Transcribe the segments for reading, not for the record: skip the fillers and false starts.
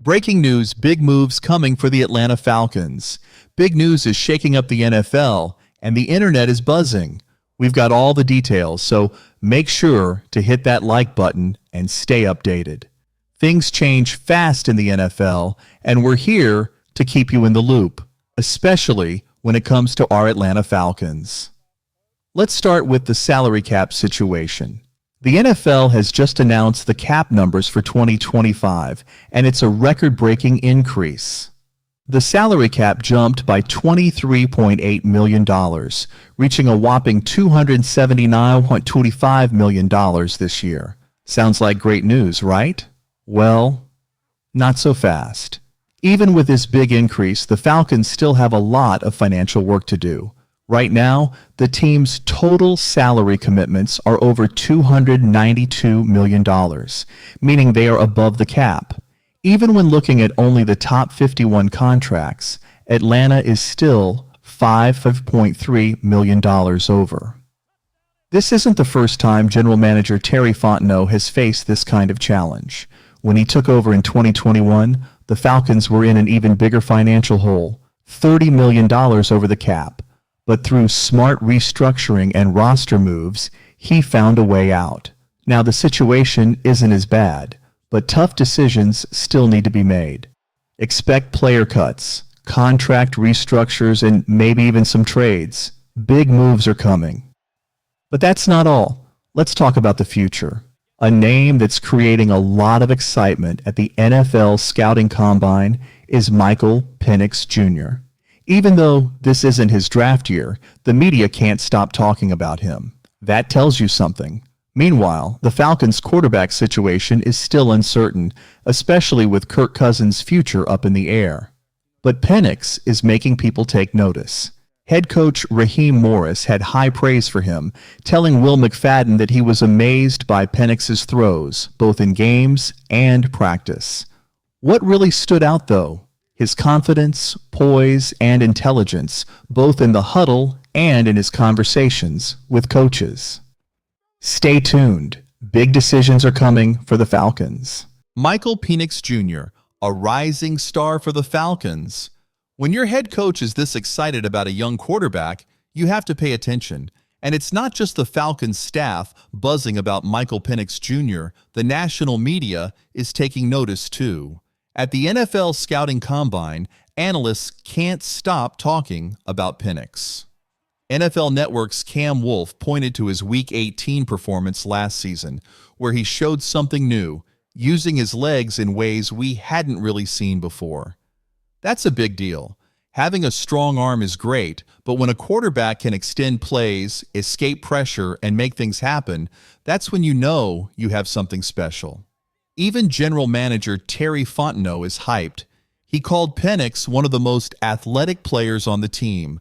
Breaking news, big moves coming for the Atlanta Falcons. Big news is shaking up the NFL, and the internet is buzzing. We've got all the details, so make sure to hit that like button and stay updated. Things change fast in the NFL, and we're here to keep you in the loop, especially when it comes to our Atlanta Falcons. Let's start with the salary cap situation. The NFL has just announced the cap numbers for 2025, and it's a record-breaking increase. The salary cap jumped by $23.8 million, reaching a whopping $279.25 million this year. Sounds like great news, right? Well, not so fast. Even with this big increase, the Falcons still have a lot of financial work to do. Right now, the team's total salary commitments are over $292 million, meaning they are above the cap. Even when looking at only the top 51 contracts, Atlanta is still $5.3 million over. This isn't the first time General Manager Terry Fontenot has faced this kind of challenge. When he took over in 2021, the Falcons were in an even bigger financial hole, $30 million over the cap. But through smart restructuring and roster moves, he found a way out. Now the situation isn't as bad, but tough decisions still need to be made. Expect player cuts, contract restructures, and maybe even some trades. Big moves are coming. But that's not all. Let's talk about the future. A name that's creating a lot of excitement at the NFL Scouting Combine is Michael Penix Jr. Even though this isn't his draft year, the media can't stop talking about him. That tells you something. Meanwhile, the Falcons' quarterback situation is still uncertain, especially with Kirk Cousins' future up in the air. But Penix is making people take notice. Head coach Raheem Morris had high praise for him, telling Will McFadden that he was amazed by Penix's throws, both in games and practice. What really stood out, though? His confidence, poise, and intelligence, both in the huddle and in his conversations with coaches. Stay tuned. Big decisions are coming for the Falcons. Michael Penix Jr., a rising star for the Falcons. When your head coach is this excited about a young quarterback, you have to pay attention. And it's not just the Falcons staff buzzing about Michael Penix Jr., the national media is taking notice too. At the NFL Scouting Combine, analysts can't stop talking about Penix. NFL Network's Cam Wolfe pointed to his Week 18 performance last season, where he showed something new, using his legs in ways we hadn't really seen before. That's a big deal. Having a strong arm is great, but when a quarterback can extend plays, escape pressure, and make things happen, that's when you know you have something special. Even General Manager Terry Fontenot is hyped. He called Penix one of the most athletic players on the team.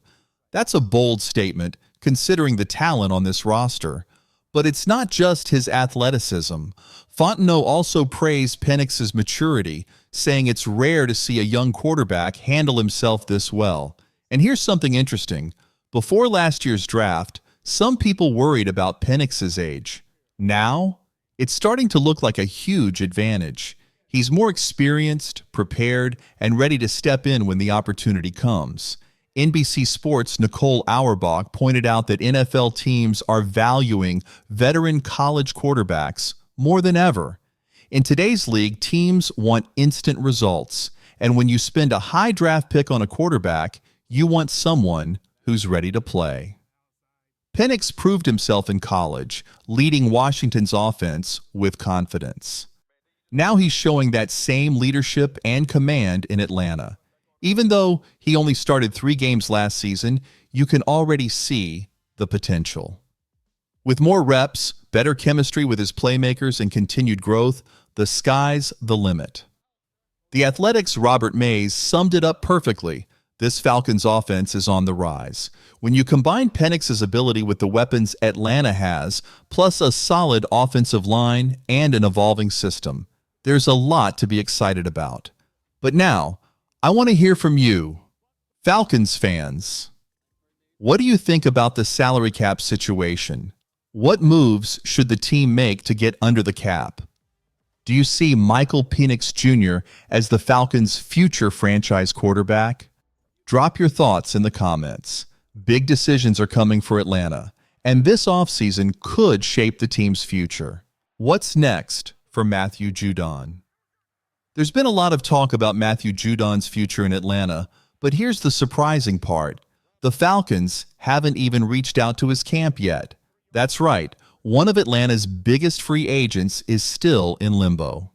That's a bold statement, considering the talent on this roster. But it's not just his athleticism. Fontenot also praised Penix's maturity, saying it's rare to see a young quarterback handle himself this well. And here's something interesting. Before last year's draft, some people worried about Penix's age. Now, it's starting to look like a huge advantage. He's more experienced, prepared, and ready to step in when the opportunity comes. NBC Sports' Nicole Auerbach pointed out that NFL teams are valuing veteran college quarterbacks more than ever. In today's league, teams want instant results, and when you spend a high draft pick on a quarterback, you want someone who's ready to play. Penix proved himself in college, leading Washington's offense with confidence. Now he's showing that same leadership and command in Atlanta. Even though he only started 3 games last season, you can already see the potential. With more reps, better chemistry with his playmakers, and continued growth, the sky's the limit. The Athletic's Robert Mays summed it up perfectly. This Falcons offense is on the rise. When you combine Penix's ability with the weapons Atlanta has, plus a solid offensive line and an evolving system, there's a lot to be excited about. But now, I want to hear from you, Falcons fans. What do you think about the salary cap situation? What moves should the team make to get under the cap? Do you see Michael Penix Jr. as the Falcons' future franchise quarterback? Drop your thoughts in the comments. Big decisions are coming for Atlanta, and this offseason could shape the team's future. What's next for Matthew Judon? There's been a lot of talk about Matthew Judon's future in Atlanta, but here's the surprising part. The Falcons haven't even reached out to his camp yet. That's right, one of Atlanta's biggest free agents is still in limbo.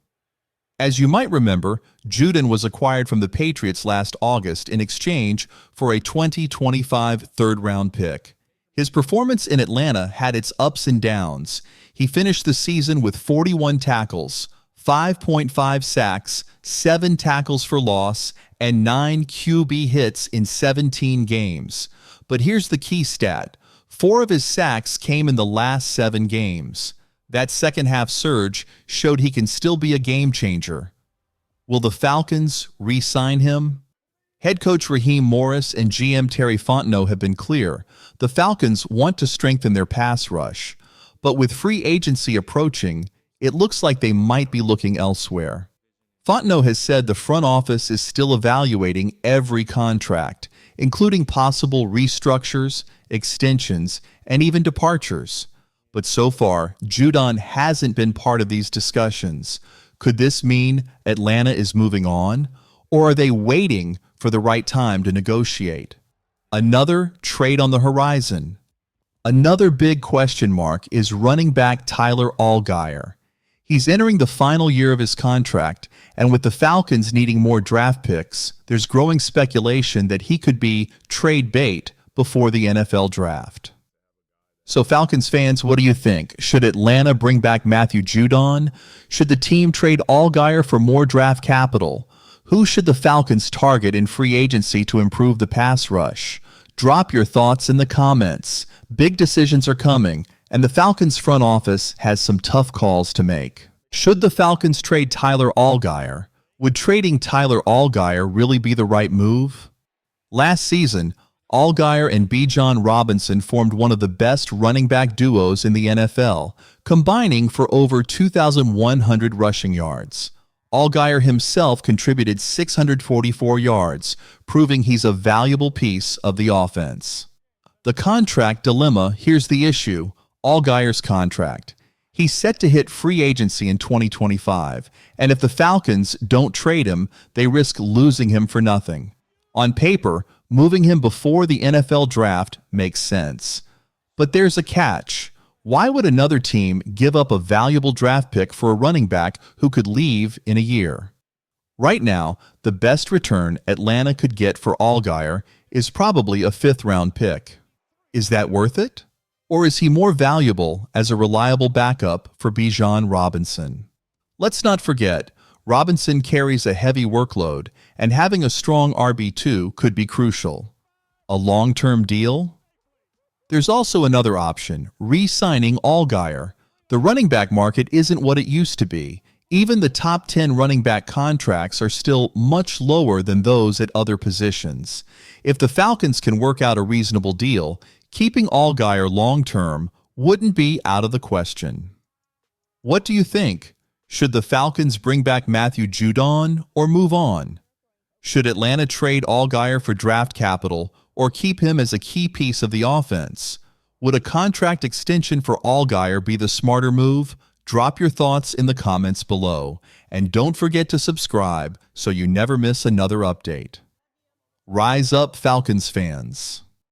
As you might remember, Judon was acquired from the Patriots last August in exchange for a 2025 third-round pick. His performance in Atlanta had its ups and downs. He finished the season with 41 tackles, 5.5 sacks, 7 tackles for loss, and 9 QB hits in 17 games. But here's the key stat. 4 of his sacks came in the last 7 games. That second-half surge showed he can still be a game-changer. Will the Falcons re-sign him? Head coach Raheem Morris and GM Terry Fontenot have been clear. The Falcons want to strengthen their pass rush. But with free agency approaching, it looks like they might be looking elsewhere. Fontenot has said the front office is still evaluating every contract, including possible restructures, extensions, and even departures. But so far, Judon hasn't been part of these discussions. Could this mean Atlanta is moving on? Or are they waiting for the right time to negotiate? Another trade on the horizon. Another big question mark is running back Tyler Allgeier. He's entering the final year of his contract, and with the Falcons needing more draft picks, there's growing speculation that he could be trade bait before the NFL draft. So Falcons fans, what do you think? Should Atlanta bring back Matthew Judon? Should the team trade Allgeier for more draft capital? Who should the Falcons target in free agency to improve the pass rush? Drop your thoughts in the comments. Big decisions are coming, and the Falcons front office has some tough calls to make. Should the Falcons trade Tyler Allgeier? Would trading Tyler Allgeier really be the right move? Last season, Allgeier and Bijan Robinson formed one of the best running back duos in the NFL, combining for over 2,100 rushing yards. Allgeier himself contributed 644 yards, proving he's a valuable piece of the offense. The contract dilemma, here's the issue. Allgeier's contract. He's set to hit free agency in 2025, and if the Falcons don't trade him, they risk losing him for nothing. On paper, moving him before the NFL draft makes sense. But there's a catch. Why would another team give up a valuable draft pick for a running back who could leave in a year? Right now, the best return Atlanta could get for Allgeier is probably a 5th-round pick. Is that worth it? Or is he more valuable as a reliable backup for Bijan Robinson? Let's not forget, Robinson carries a heavy workload, and having a strong RB2 could be crucial. A long-term deal? There's also another option, re-signing Allgeier. The running back market isn't what it used to be. Even the top 10 running back contracts are still much lower than those at other positions. If the Falcons can work out a reasonable deal, keeping Allgeier long-term wouldn't be out of the question. What do you think? Should the Falcons bring back Matthew Judon or move on? Should Atlanta trade Allgeier for draft capital or keep him as a key piece of the offense? Would a contract extension for Allgeier be the smarter move? Drop your thoughts in the comments below, and don't forget to subscribe so you never miss another update. Rise up, Falcons fans!